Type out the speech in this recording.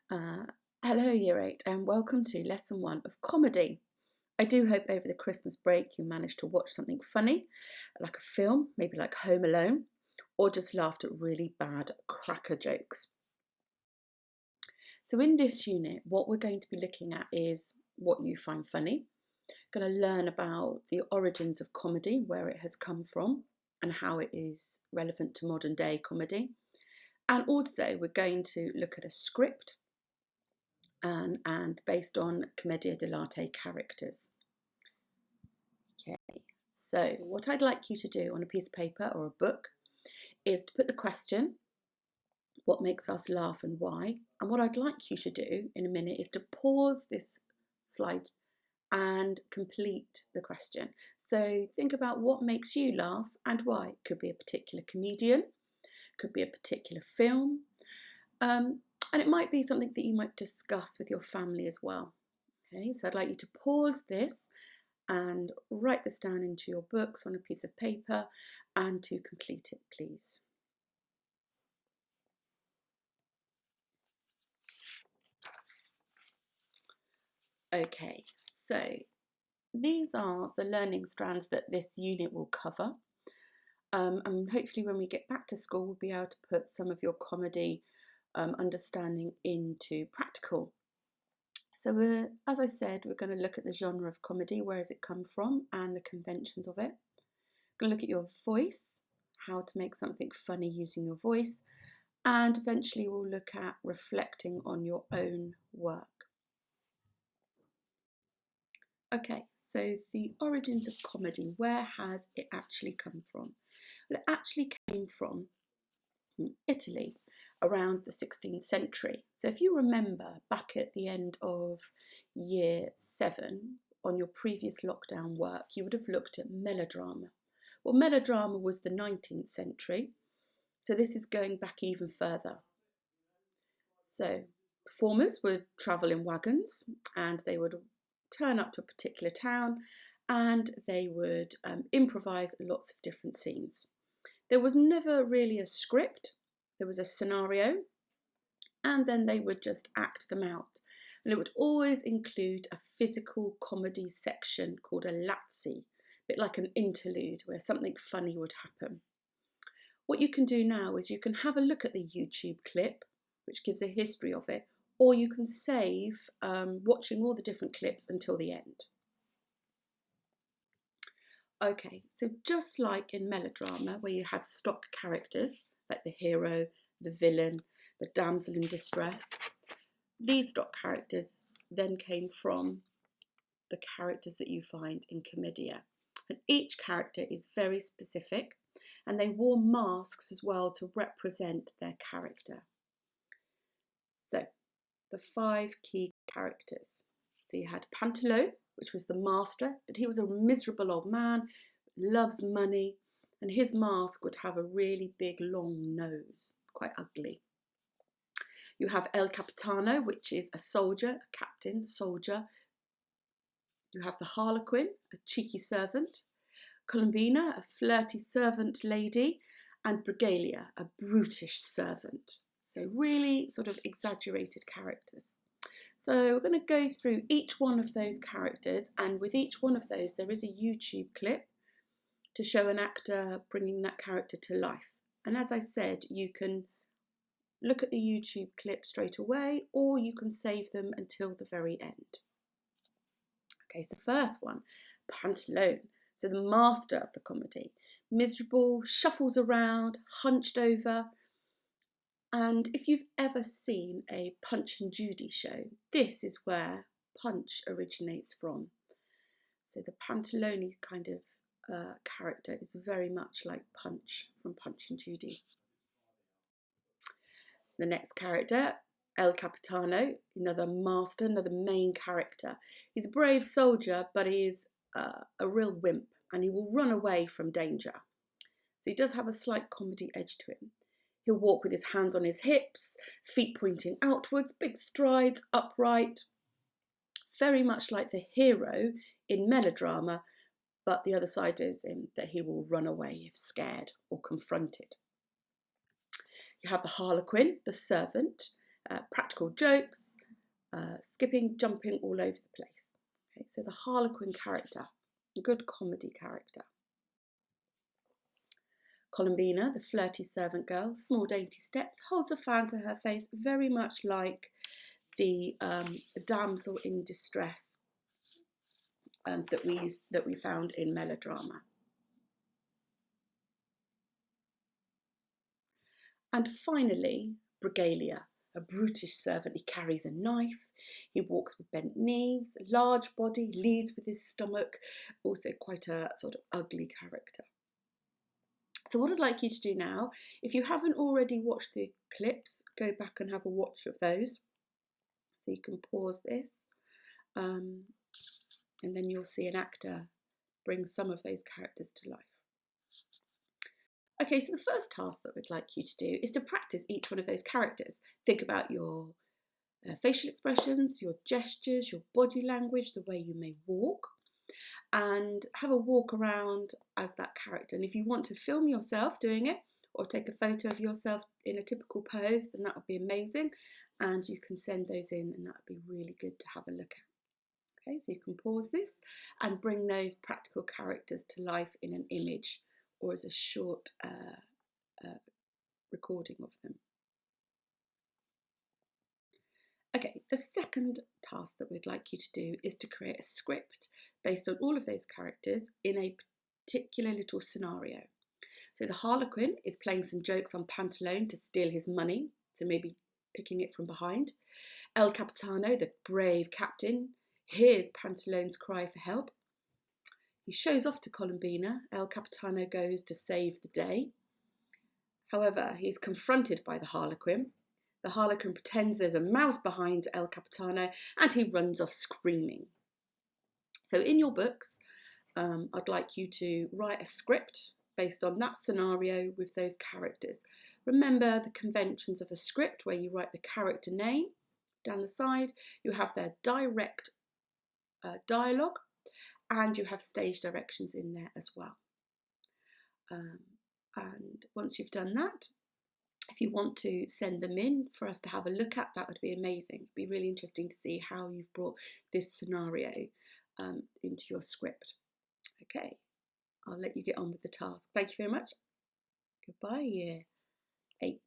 Uh, Hello, Year 8, and welcome to Lesson 1 of Comedy. I do hope over the Christmas break you managed to watch something funny, like a film, maybe like Home Alone, or just laughed at really bad cracker jokes. So in this unit, what we're going to be looking at is what you find funny. Going to learn about the origins of comedy, where it has come from, and how it is relevant to modern day comedy. And also we're going to look at a script and based on Commedia dell'arte characters. Okay, so what I'd like you to do on a piece of paper or a book is to put the question, what makes us laugh and why? And what I'd like you to do in a minute is to pause this slide and complete the question. So think about what makes you laugh and why. It could be a particular comedian, could be a particular film, and it might be something that you might discuss with your family as well. Okay, so I'd like you to pause this and write this down into your books on a piece of paper and to complete it, please. Okay, so these are the learning strands that this unit will cover. And hopefully when we get back to school, we'll be able to put some of your comedy understanding into practical. So as I said, we're going to look at the genre of comedy, where has it come from, and the conventions of it. We're going to look at your voice, how to make something funny using your voice, and eventually we'll look at reflecting on your own work. Okay, so the origins of comedy, where has it actually come from? Well, it actually came from Italy around the 16th century. So if you remember back at the end of year 7 on your previous lockdown work, you would have looked at melodrama. Well, melodrama was the 19th century, so this is going back even further. So performers would travel in wagons and they would turn up to a particular town and they would improvise lots of different scenes. There was never really a script, there was a scenario, and then they would just act them out. And it would always include a physical comedy section called a lazzi, a bit like an interlude where something funny would happen. What you can do now is you can have a look at the YouTube clip, which gives a history of it, or you can save watching all the different clips until the end. Okay, so just like in melodrama, where you had stock characters, like the hero, the villain, the damsel in distress, these stock characters then came from the characters that you find in Commedia. And each character is very specific, and they wore masks as well to represent their character. So, the 5 key characters. So you had Pantelone, which was the master, but he was a miserable old man, loves money, and his mask would have a really big long nose, quite ugly. You have El Capitano, which is a soldier, a captain, soldier. You have the Harlequin, a cheeky servant, Columbina, a flirty servant lady, and Brighella, a brutish servant. So really sort of exaggerated characters. So we're going to go through each one of those characters, and with each one of those there is a YouTube clip to show an actor bringing that character to life. And as I said, you can look at the YouTube clip straight away, or you can save them until the very end. Okay, so first one, Pantelone. So the master of the comedy. Miserable, shuffles around, hunched over. And if you've ever seen a Punch and Judy show, this is where Punch originates from. So the Pantelone kind of character is very much like Punch from Punch and Judy. The next character, El Capitano, another master, another main character. He's a brave soldier, but he's a real wimp, and he will run away from danger. So he does have a slight comedy edge to him. He'll walk with his hands on his hips, feet pointing outwards, big strides, upright, very much like the hero in melodrama, but the other side is that he will run away if scared or confronted. You have the Harlequin, the servant, practical jokes, skipping, jumping all over the place. Okay, so the Harlequin character, a good comedy character. Columbina, the flirty servant girl, small dainty steps, holds a fan to her face, very much like the damsel in distress that we found in melodrama. And finally, Brighella, a brutish servant. He carries a knife, he walks with bent knees, a large body, leads with his stomach, also quite a sort of ugly character. So what I'd like you to do now, if you haven't already watched the clips, go back and have a watch of those. So you can pause this, and then you'll see an actor bring some of those characters to life. Okay, so the first task that we'd like you to do is to practice each one of those characters. Think about your facial expressions, your gestures, your body language, the way you may walk, and have a walk around as that character. And if you want to film yourself doing it or take a photo of yourself in a typical pose, then that would be amazing. And you can send those in, and that would be really good to have a look at. Okay, so you can pause this and bring those practical characters to life in an image or as a short recording of them. Okay, the second task that we'd like you to do is to create a script based on all of those characters in a particular little scenario. So the Harlequin is playing some jokes on Pantelone to steal his money, so maybe picking it from behind. El Capitano, the brave captain, hears Pantalone's cry for help. He shows off to Columbina. El Capitano goes to save the day. However, he's confronted by the Harlequin. The Harlequin pretends there's a mouse behind El Capitano and he runs off screaming. So in your books, I'd like you to write a script based on that scenario with those characters. Remember the conventions of a script where you write the character name down the side, you have their direct dialogue, and you have stage directions in there as well. And once you've done that, if you want to send them in for us to have a look at, that would be amazing. It'd be really interesting to see how you've brought this scenario into your script. Okay, I'll let you get on with the task. Thank you very much. Goodbye, Year 8.